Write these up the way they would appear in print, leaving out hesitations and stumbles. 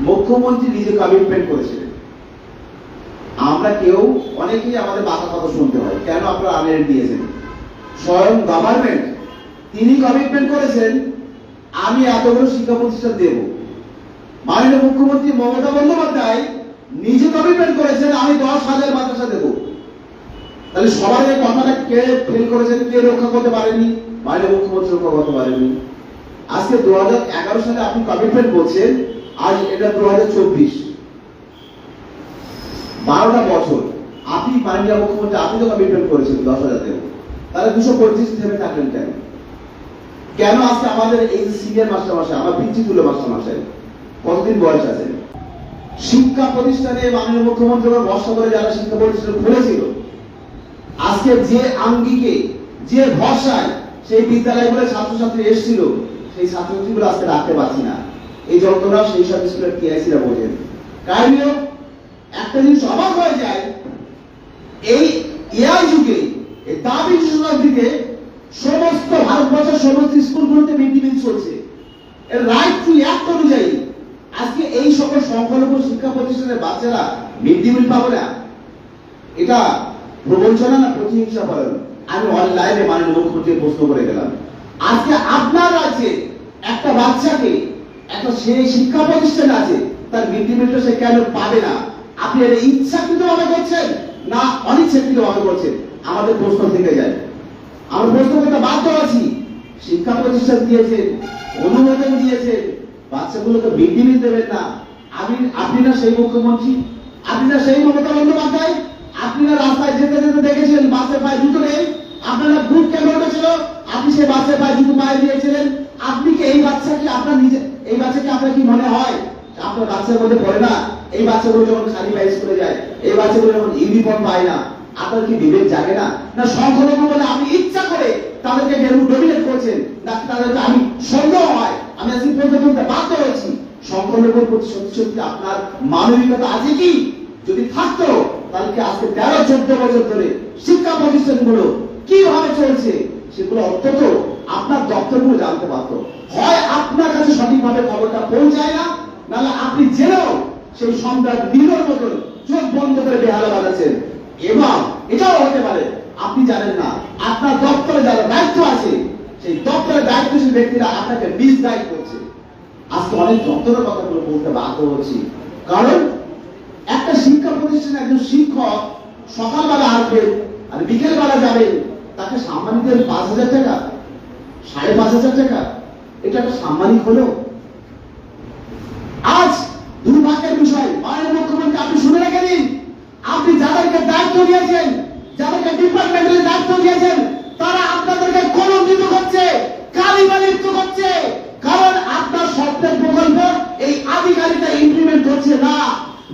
মুখ্যমন্ত্রী নিজে কমিটমেন্ট করেছিলেন। আমরা কেউ অনেকেই আমাদের বাঁকা কথা শুনতে হয়, কেন আপনারা আনরেট দিয়েছেন? স্বয়ং গভর্নমেন্ট তিনি কমিটমেন্ট করেছেন আমি এতগুলো শিক্ষা প্রতিষ্ঠান দেব। মাননীয় মুখ্যমন্ত্রী মমতা বন্দ্যোপাধ্যায় নিজে কমিটমেন্ট করেছেন আমি 10,000 মাদ্রাসা দেব। তাহলে সবাই এই কথাটা কে ফেল করেছেন, কে রক্ষা করতে পারেনি? মাননীয় মুখ্যমন্ত্রী রক্ষা করতে পারেনি। আজকে 2011 সালে আপনি কমিটমেন্ট করছেন, আজ এটা 2024, 12টা বছর আপনি মাননীয় মুখ্যমন্ত্রী আপনি তো কমিটমেন্ট করেছেন 10,000 দেব, তাহলে 225 থেমে থাকলেন কেন? কেন আজকে আমাদের এই যে সিনিয়র মাস্টারমশাই, আমার পিতৃতুল্য মাস্টারমশাই কতদিন বয়স আছে? শিক্ষা প্রতিষ্ঠানে মাননীয় মুখ্যমন্ত্রী ভরসা করে যারা শিক্ষা প্রতিষ্ঠান খুলেছিল, আজকে যে আঙ্গিকে যে ভরসায় সেই বিদ্যালয়গুলো ছাত্রছাত্রী এসেছিল, সেই ছাত্রছাত্রীগুলো আজকে রাখতে পারছি না। এই যন্ত্রণা সেই সব স্কুলের টিআইসিরা বোঝেন। কারণ একটা জিনিস অবাক হয়ে যায়, এই এআই যুগে এই দাবি যোজনার দিকে সমস্ত ভারতবর্ষের সমস্ত স্কুলগুলোতে মিড ডে মিল চলছে। এর রাইট টু অ্যাক্ট অনুযায়ী আজকে এই সকল সংখ্যালঘু শিক্ষা প্রতিষ্ঠানের বাচ্চারা মিড ডে মিল পাবে না, এটা প্রবঞ্চনা না প্রতিহিংসা বলেন? আমি অনলাইনে মাননীয় মুখ্যমন্ত্রী প্রশ্ন করে গেলাম, আজকে আপনার রাজ্যে একটা বাচ্চাকে একটা সেই শিক্ষা প্রতিষ্ঠান আছে তার মিড ডে মিলটা সে কেন পাবে না? আপনি এটা ইচ্ছাকৃতভাবে করছেন না অনিচ্ছাকৃতভাবে করছেন? আমাদের প্রশ্ন থেকে যায়। আমরা প্রশ্ন করতে বাধ্য আছি। শিক্ষা প্রতিষ্ঠান দিয়েছেন, অনুমোদন দিয়েছেন, বাচ্চাগুলোকে মিড ডে মিল দেবেন না। আপনি না সেই মুখ্যমন্ত্রী, আপনি না সেই মমতা বন্দ্যোপাধ্যায়, আপনি না রাস্তায় যেতে যেতে দেখেছেন বাচ্চার পায়ে জুতো নেই, আপনারা বুট কেন উঠেছিল, আপনি সেই বাচ্চার পায়ে জুতো পায়ে দিয়েছিলেন। আপনি কি এই বাচ্চাকে আপনার নিজে এই বাচ্চাকে আপনার কি মনে হয় আপনার বাচ্চার মধ্যে পড়ে না? এই বাচ্চাগুলো যখন খালি পায়ে স্কুলে যায়, এই বাচ্চাগুলো যখন ইউনিফর্ম পায় না, আপনার কি বিবেক জাগে না? না সংখ্যালঘু বলে আপনি ইচ্ছা করে তাদেরকে ডমিনেট করছেন, না তাদেরকে আমি সন্দেহ হয় আমি আজকে প্রশ্ন করতে বাধ্য হয়েছি, সংখ্যালঘুর প্রতি সত্যি সত্যি আপনার মানবিকতা আছে কি? যদি থাকতো তাহলে কি আজকে 13-14 বছর ধরে শিক্ষা প্রতিষ্ঠানগুলো কিভাবে চলছে সেগুলো অন্তত আপনার দপ্তরগুলো জানতে পারতো। হয় আপনার কাছে সঠিকভাবে খবরটা পৌঁছায় না, নাহলে আপনি জেনেও সেই সম্রাট নীলর মতন চোখ বন্ধ করে বেহালা বাজাচ্ছেন। এবং এটাও হতে পারে আপনি জানেন না আপনার দপ্তরে যারা দায়িত্ব আছে সেই দপ্তরের দায়িত্বশীল ব্যক্তিরা আপনাকে মিসগাইড করছে। আজকে অনেক যন্ত্রণার কথাগুলো বলতে বাধ্য হচ্ছি, কারণ একটা শিক্ষা প্রতিষ্ঠানে একজন শিক্ষক সকালবেলা আসবেন আর বিকেল বেলা যাবেন, তাকে সাম্মানিক 5,000 টাকা, 5,500 টাকা, এটা একটা সাম্মানিক হলো? আজ দুর্ভাগ্যের বিষয়, মাননীয় মুখ্যমন্ত্রী আপনি শুনে রেখে দিন, আপনি যাদেরকে দায়িত্ব দিয়েছেন, যাদেরকে ডিপার্টমেন্টের দায়িত্ব দিয়েছেন, তারা আপনাদেরকে কলঙ্কিত করছে, কালিমালিপ্ত করছে। কারণ আপনার স্বপ্নের প্রকল্প এই আধিকারিকরা ইমপ্লিমেন্ট করছে না।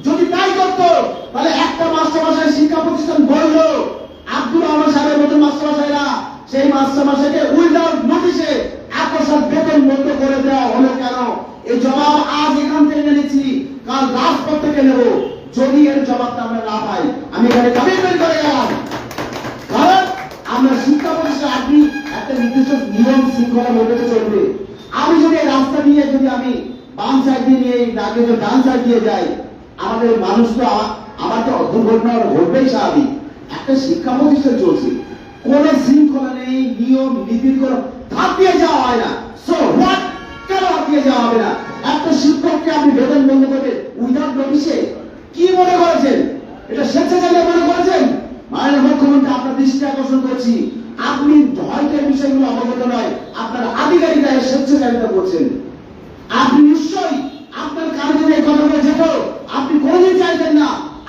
যদি তাই করতো তাহলে একটা মাস্টারমশাই শিক্ষা প্রতিষ্ঠান বললো, আব্দুল রহমান সাহেবের মতো মাস্টারমশাইরা সেই মাস্টারমশাইকে উইদাউট নোটিশে আকস্মাৎ বেতন বন্ধ করে দেওয়া হলো কেন? এই জবাব আজ এখান থেকে নিচ্ছি, কাল রাজপথ থেকে নেব। যদি এর জবাবটা আমরা না পাই, আমি এখানে কমিটমেন্ট করে গেলাম, কারণ আমরা শিক্ষা প্রতিষ্ঠান আপনি একটা নির্দিষ্ট নিয়ম শৃঙ্খলার মধ্যে চলবে। আমি যদি এই রাস্তা নিয়ে যদি আমি বাম সাইড দিয়ে আগে যদি ডান সাইড দিয়ে যাই, আমাদের মানুষ তো আমার তো দুর্ঘটনা ঘটবেই স্বাভাবিক। একটা শিক্ষা প্রতিষ্ঠান চলছে, কোন শৃঙ্খলা নেই, নিয়ম নীতির কোন ধাপ দিয়ে যাওয়া হয় না। সো হোয়াট, কেন হাত দিয়ে যাওয়া হবে না? একটা শিক্ষককে আপনি বেতন বন্ধ করবেন উইদাউট নোটিশে? কি মনে করেছেন? এটা স্বেচ্ছাচারিতা মনে করেছেন? মাননীয় মুখ্যমন্ত্রী আপনার দৃষ্টি আকর্ষণ করছি, আপনি হয়তো এই বিষয়গুলো অবগত নয়, আপনার আধিকারিকরা স্বেচ্ছাচারিতা করছেন। আপনি নিশ্চয়ই আপনার কানে যদি এই কথাগুলো যেত, আপনি কোনদিন চাইতেন না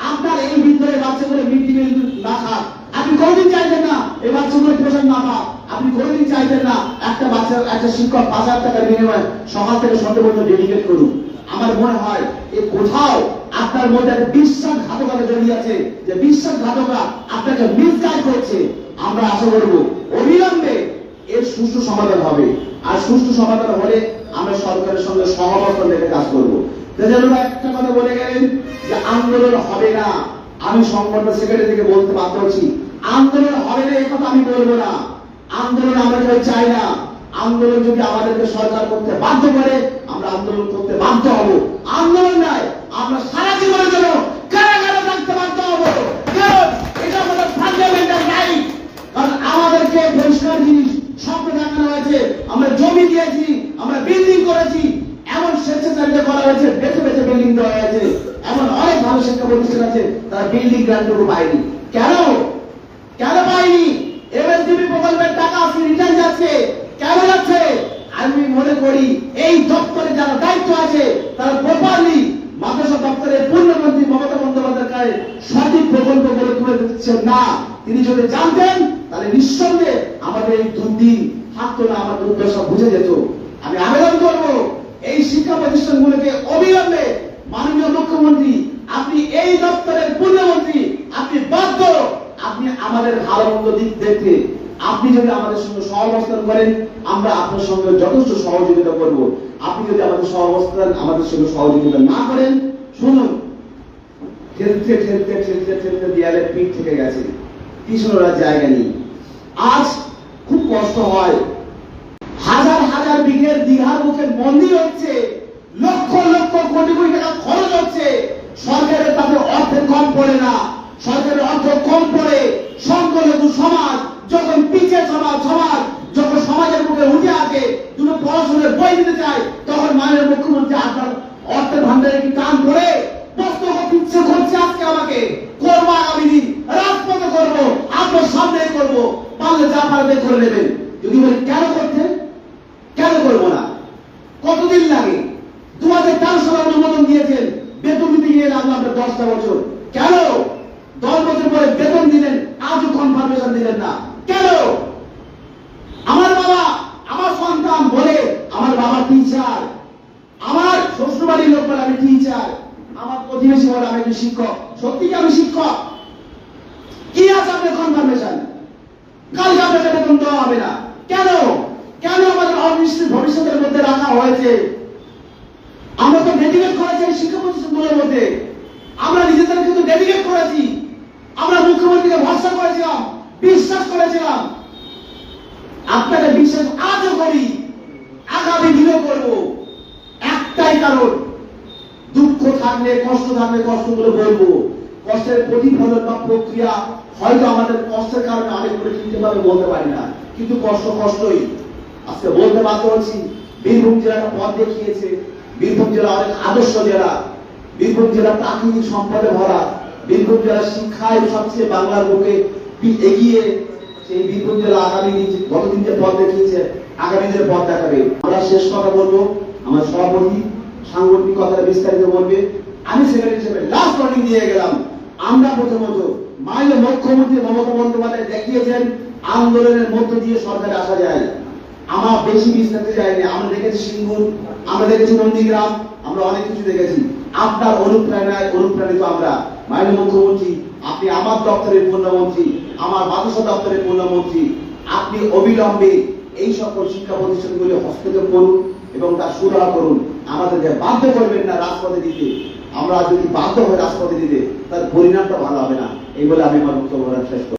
আপনার এই বিদ্যালয়ের বাচ্চাগুলো মিড ডে মিল না খাক, আপনি কোনদিন চাইতেন না এই বাচ্চাগুলো পোশাক না পাক, আপনি কোনদিন চাইতেন না একটা বাচ্চা একটা শিক্ষক 5,000 টাকার বিনিময়ে সকাল থেকে সন্ধ্যা পর্যন্ত ডেডিকেট করুন। আমার মনে হয় এই কোথাও আপনার মধ্যে একটা বিশ্বাসঘাতকতা জড়িয়ে আছে, যে বিশ্বাসঘাতকরা আপনাকে মিসগাইড করছে। আমরা আশা করব অবিলম্বে এর সুষ্ঠু সমাধান হবে, আর সুষ্ঠু সমাধান হলে আমরা সরকারের সঙ্গে সহমত রেখে কাজ করবো। একটা কথা বলে গেলেন যে আন্দোলন হবে না, আমি সংগঠন সেক্রেটারি থেকে বলতে বাধ্য হচ্ছি, আন্দোলন হবে না এই কথা আমি বলবো না। আন্দোলন আমরা কেউ চাই না। আন্দোলন যদি আমাদেরকে সরকার করতে বাধ্য করে, আমরা আন্দোলন করতে বাধ্য হব। আন্দোলন গ্রান্টিং দেওয়া হয়েছে, এমন অনেক ভালো শিক্ষা প্রতিষ্ঠান আছে তারা বিল্ডিং গ্রান্টটুকু পায়নি। কেন কেন পায়নি? এমএসডিবি প্রকল্পের টাকা আজকে রিটার্ন যাচ্ছে, কেন যাচ্ছে? আমি মনে করি এই দপ্তরে যারা দায়িত্ব আছে তারা প্রপারলি মাদ্রাসা দপ্তরের পূর্ণমন্ত্রী মমতা বন্দ্যোপাধ্যায় সঠিক প্রকল্পগুলো তুলে দিচ্ছেন না। তিনি যদি জানতেন তাহলে নিঃসন্দেহে আমাদের এই দুর্দিন থাকতো না, আমার দুর্দশা বুঝে যেত। আমি আবেদন করব এই শিক্ষা প্রতিষ্ঠানগুলোকে অবিলম্বে, মাননীয় মুখ্যমন্ত্রী আপনি এই দপ্তরের পূর্ণমন্ত্রী, আপনি বাধ্য, আপনি আমাদের ভালো মন্দ দিক দেখতে আপনি যদি আমাদের সঙ্গে সহাবস্থান করেন, আমরা আপনার সঙ্গে যথেষ্ট সহযোগিতা করব। আপনি যদি আমাদের আমাদের সঙ্গে সহযোগিতা না করেন, শুনুন, ঠেলতে ঠেলতে ঠেলতে ঠেলতে দেয়ালে পিঠ থেকে গেছে, পিছনের জায়গা নেই। আজ খুব কষ্ট হয়, হাজার হাজার বিঘের দীঘার মুখে মন্দির হচ্ছে, লক্ষ লক্ষ কোটি কোটি টাকা খরচ হচ্ছে, সরকারের তাতে অর্থের কম পড়ে না, সরকারের অর্থ কম পড়ে। সংখ্যালঘু সমাজ যখন পিছিয়ে সমাজ যখন সমাজের মুখে উঠে আসে, দুটো পড়াশোনার বই দিতে চায়, তখন মাননীয় মুখ্যমন্ত্রী আপনার অর্থের ভান্ডারে কি টান করে প্রশ্ন ইচ্ছে করছে আজকে আমাকে করবো, আগামী দিন রাজপথে করবো, আপনার সামনে করবো, পারলে যা পারবে করে নেবেন। যদি বলি কেন করতে, কেন করবো না? কতদিন লাগে? 2013 সালে অনুমোদন দিয়েছেন, বেতন দিতে গিয়ে লাগলো আপনার 10টা বছর। কেন 10 বছর পরে বেতন দিলেন, আজও কনফার্মেশন দিলেন না? কেন? আমার বাবা, আমার সন্তান বলে আমার বাবা টিচার, আমার শ্বশুরবাড়ির লোক বলে আমি টিচার, আমার প্রতিবেশী বলে আমি একজন শিক্ষক। সত্যি কি আমি শিক্ষক? কি আছে আপনার কনফার্মেশন? কালকে আপনাকে বেতন দেওয়া হবে না। কেন? কেন আমাদের অনিশ্চিত ভবিষ্যতের মধ্যে রাখা হয়েছে? আমরা তো ডেডিকেট করেছি এই শিক্ষা প্রতিষ্ঠানগুলোর মধ্যে, আমরা নিজেদের কিন্তু ডেডিকেট করেছি, আমরা মুখ্যমন্ত্রীকে ভরসা করেছিলাম, বিশ্বাস করেছিলাম। আপনাকে বিশ্বাস আজও করি, আগামী দিনেও করব। একটাই কারণ, দুঃখ থাকলে কষ্ট থাকলে কষ্টগুলো বলবো, কষ্টের প্রতিফলন বা প্রক্রিয়া হয়তো আমাদের কষ্টের কারণে অনেকগুলো ঠিকভাবে বলতে পারি না, কিন্তু কষ্ট কষ্টই। আজকে বলতে বাধ্য হচ্ছি, বীরভূম জেলাটা পথ দেখিয়েছে, বীরভূম জেলা অনেক আদর্শ জেলা, বীরভূম জেলা প্রাকৃতিক সম্পদে ভরা, বীরভূম জেলা শিক্ষায় সবচেয়ে বাংলার বুকে এগিয়ে। সেই বীরভূম জেলা আগামী দিন, গতদিন যে পথ দেখিয়েছে, আগামী দিনের পথ দেখাবে। আমরা শেষ কথা বলবো, আমার সভাপতি সাংগঠনিক কথাটা বিস্তারিত বলবে, আমি সেক্রেটারি হিসেবে লাস্ট ওয়ার্নিং দিয়ে গেলাম। আমরা প্রথমত মাননীয় মুখ্যমন্ত্রী মমতা বন্দ্যোপাধ্যায় দেখিয়েছেন আন্দোলনের মধ্য দিয়ে সরকারে আসা যায়। আমার বেশি বিস্তারিত যায়নি, আমরা দেখেছি সিঙ্গুর, আমরা দেখেছি নন্দীগ্রাম, আমরা অনেক কিছু দেখেছি। আপনার অনুপ্রেরণায় অনুপ্রাণিত আমরা। মাননীয় মুখ্যমন্ত্রী আপনি আমার দপ্তরের পূর্ণমন্ত্রী, আমার মাদ্রাসা দপ্তরের পূর্ণমন্ত্রী, আপনি অবিলম্বে এই সকল শিক্ষা প্রতিষ্ঠানগুলি হস্তক্ষেপ করুন এবং তার সুরাহা করুন। আমাদেরকে বাধ্য করবেন না রাজপথে দিতে। আমরা যদি বাধ্য হই রাজপথে দিতে, তার পরিণামটা ভালো হবে না। এই বলে আমি আমার বক্তব্য শেষ করব।